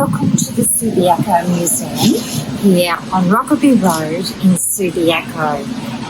welcome to the Subiaco Museum here on Rockaby Road in Subiaco.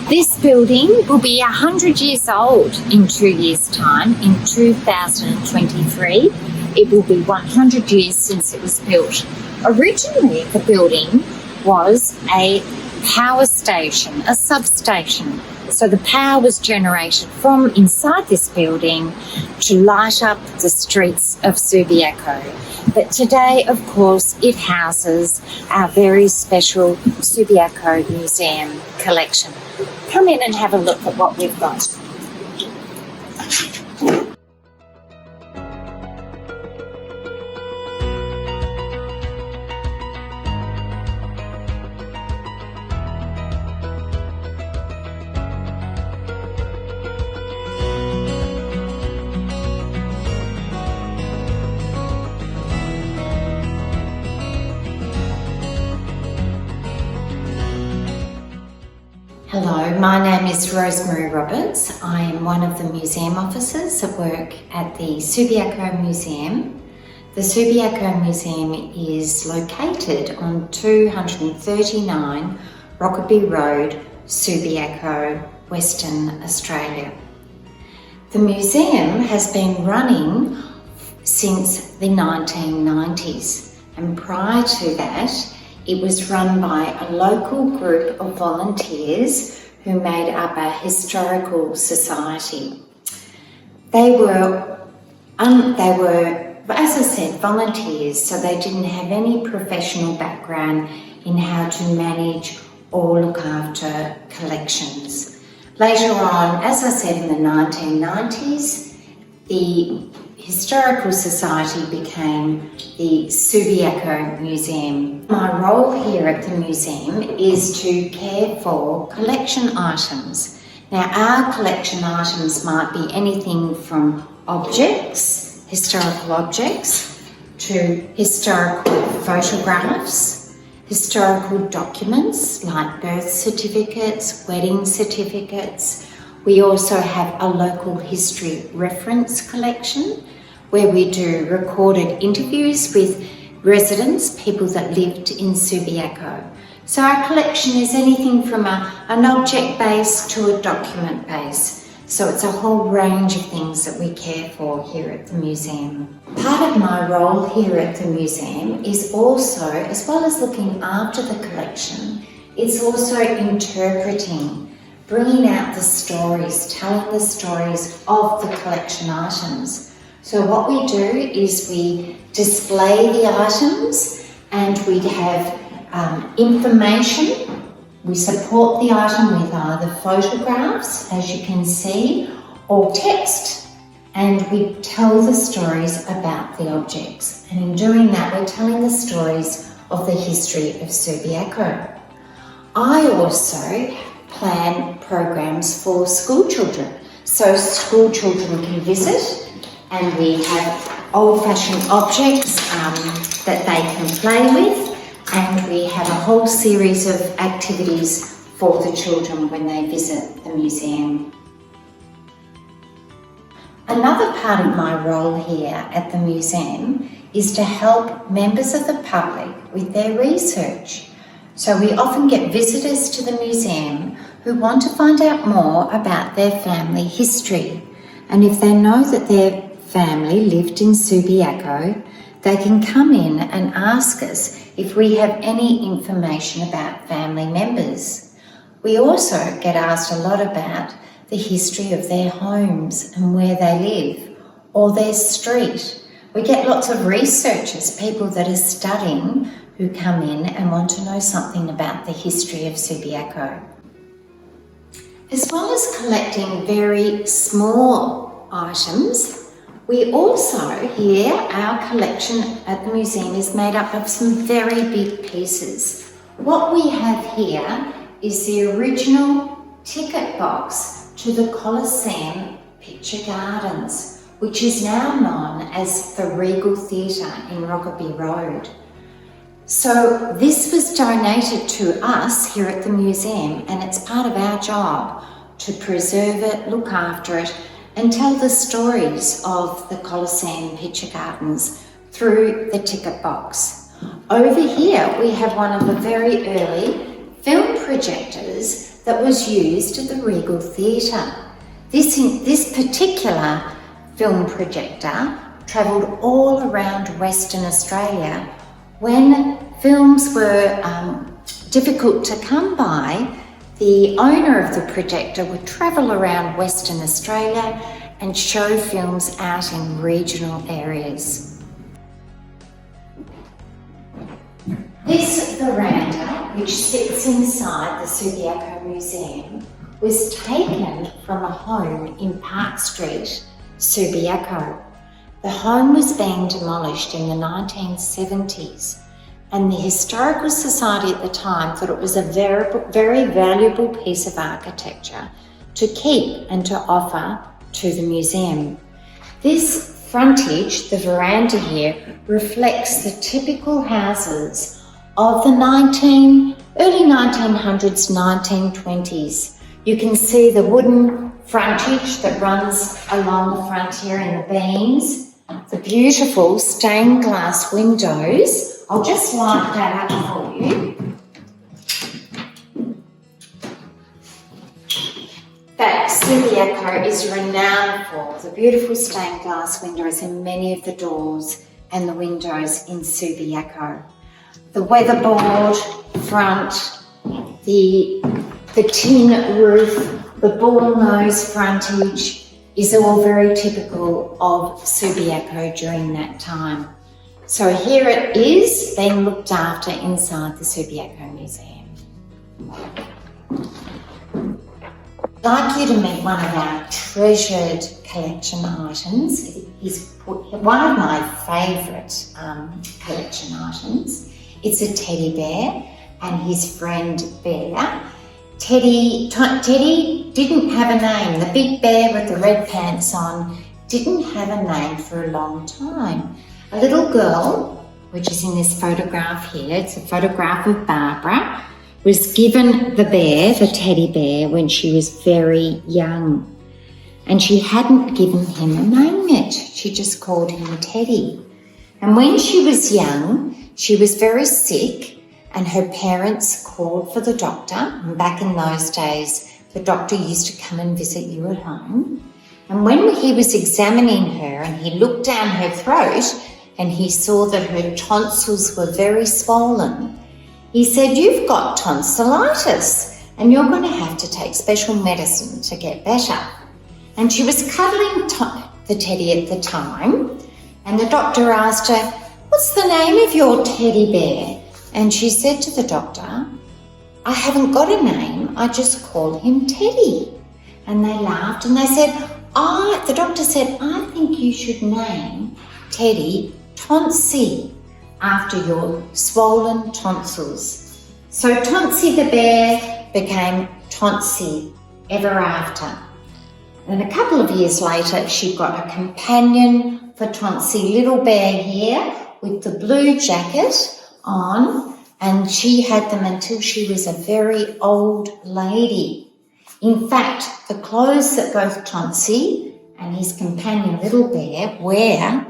This building will be 100 years old in 2 years' time, in 2023. It will be 100 years since it was built. Originally, the building was a power station, a substation. So the power was generated from inside this building to light up the streets of Subiaco. But today, of course, it houses our very special Subiaco Museum collection. Come in and have a look at what we've got. Hello, my name is Rosemary Roberts. I am one of the museum officers that work at the Subiaco Museum. The Subiaco Museum is located on 239 Rockaby Road, Subiaco, Western Australia. The museum has been running since the 1990s, and prior to that, it was run by a local group of volunteers who made up a historical society. They were, as I said, volunteers, so they didn't have any professional background in how to manage or look after collections. Later on, as I said, in the 1990s, the Historical Society became the Subiaco Museum. My role here at the museum is to care for collection items. Now, our collection items might be anything from objects, historical objects, to historical photographs, historical documents like birth certificates, wedding certificates. We also have a local history reference collection where we do recorded interviews with residents, people that lived in Subiaco. So our collection is anything from an object base to a document base. So it's a whole range of things that we care for here at the museum. Part of my role here at the museum is also, as well as looking after the collection, it's also interpreting, bringing out the stories, telling the stories of the collection items. So what we do is we display the items and we have information. We support the item with either photographs, as you can see, or text, and we tell the stories about the objects. And in doing that, we're telling the stories of the history of Subiaco. I also plan programs for school children. So school children can visit, and we have old-fashioned objects that they can play with, and we have a whole series of activities for the children when they visit the museum. Another part of my role here at the museum is to help members of the public with their research. So we often get visitors to the museum who want to find out more about their family history. And if they know that their family lived in Subiaco, they can come in and ask us if we have any information about family members. We also get asked a lot about the history of their homes and where they live, or their street. We get lots of researchers, people that are studying, who come in and want to know something about the history of Subiaco. As well as collecting very small items, we also here, our collection at the museum is made up of some very big pieces. What we have here is the original ticket box to the Colosseum Picture Gardens, which is now known as the Regal Theatre in Rockaby Road. So this was donated to us here at the museum, and it's part of our job to preserve it, look after it, and tell the stories of the Colosseum Picture Gardens through the ticket box. Over here we have one of the very early film projectors that was used at the Regal Theatre. This particular film projector travelled all around Western Australia. When films were difficult to come by, the owner of the projector would travel around Western Australia and show films out in regional areas. This veranda, which sits inside the Subiaco Museum, was taken from a home in Park Street, Subiaco. The home was being demolished in the 1970s, and the Historical Society at the time thought it was a very valuable piece of architecture to keep and to offer to the museum. This frontage, the veranda here, reflects the typical houses of the early 1900s, 1920s. You can see the wooden frontage that runs along the front here in the beams, the beautiful stained glass windows. I'll just light that up for you. That Subiaco is renowned for the beautiful stained glass windows in many of the doors and the windows in Subiaco. The weatherboard front, the tin roof, the ball nose frontage is all very typical of Subiaco during that time. So here it is being looked after inside the Subiaco Museum. I'd like you to meet one of our treasured collection items. It is one of my favourite collection items. It's a teddy bear and his friend Bear. Teddy didn't have a name. The big bear with the red pants on didn't have a name for a long time. A little girl, which is in this photograph here, it's a photograph of Barbara, was given the bear, the teddy bear, when she was very young. And she hadn't given him a name yet. She just called him Teddy. And when she was young, she was very sick and her parents called for the doctor. And back in those days, the doctor used to come and visit you at home. And when he was examining her and he looked down her throat and he saw that her tonsils were very swollen, he said, "You've got tonsillitis and you're going to have to take special medicine to get better." And she was cuddling the teddy at the time, and the doctor asked her, "What's the name of your teddy bear?" And she said to the doctor, "I haven't got a name, I just call him Teddy." And they laughed and they said, the doctor said, "I think you should name Teddy Tonsy after your swollen tonsils." So Tonsy the bear became Tonsy ever after. And a couple of years later, she got a companion for Tonsy, little bear here with the blue jacket on, and she had them until she was a very old lady. In fact, the clothes that both Tonsy and his companion little bear wear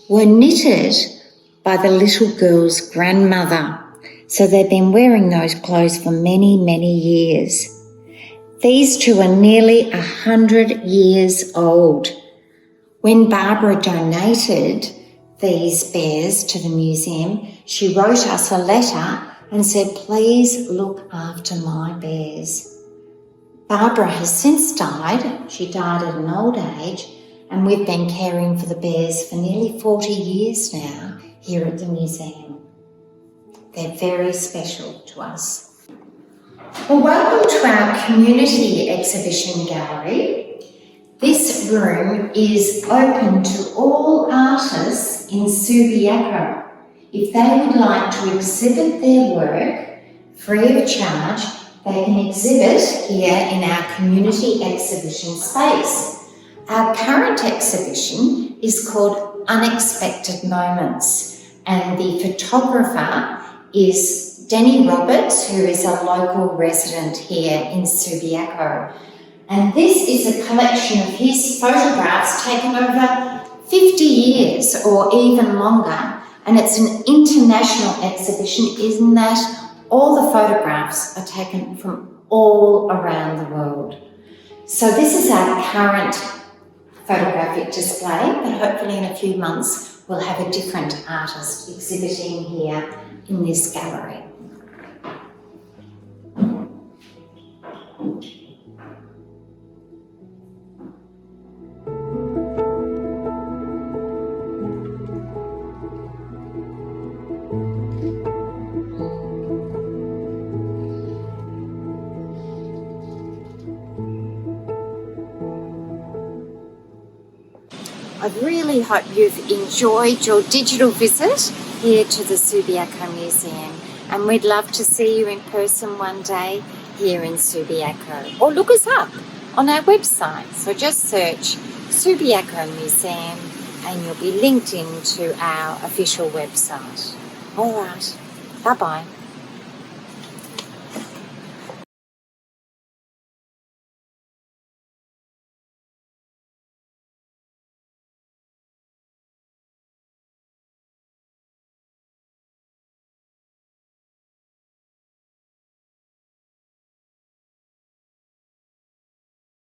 were knitted by the little girl's grandmother. So they've been wearing those clothes for many, many years. These two are nearly 100 years old. When Barbara donated these bears to the museum, she wrote us a letter and said, "Please look after my bears." Barbara has since died. She died at an old age, and we've been caring for the bears for nearly 40 years now here at the museum. They're very special to us. Well, welcome to our community exhibition gallery. This room is open to all artists in Subiaco. If they would like to exhibit their work free of charge, they can exhibit here in our community exhibition space. Our current exhibition is called Unexpected Moments, and the photographer is Denny Roberts, who is a local resident here in Subiaco. And this is a collection of his photographs taken over 50 years or even longer, And it's an international exhibition in that all the photographs are taken from all around the world. So this is our current photographic display, but hopefully in a few months we'll have a different artist exhibiting here in this gallery. I really hope you've enjoyed your digital visit here to the Subiaco Museum, and we'd love to see you in person one day here in Subiaco. Or look us up on our website. So just search Subiaco Museum and you'll be linked into our official website. All right, bye-bye.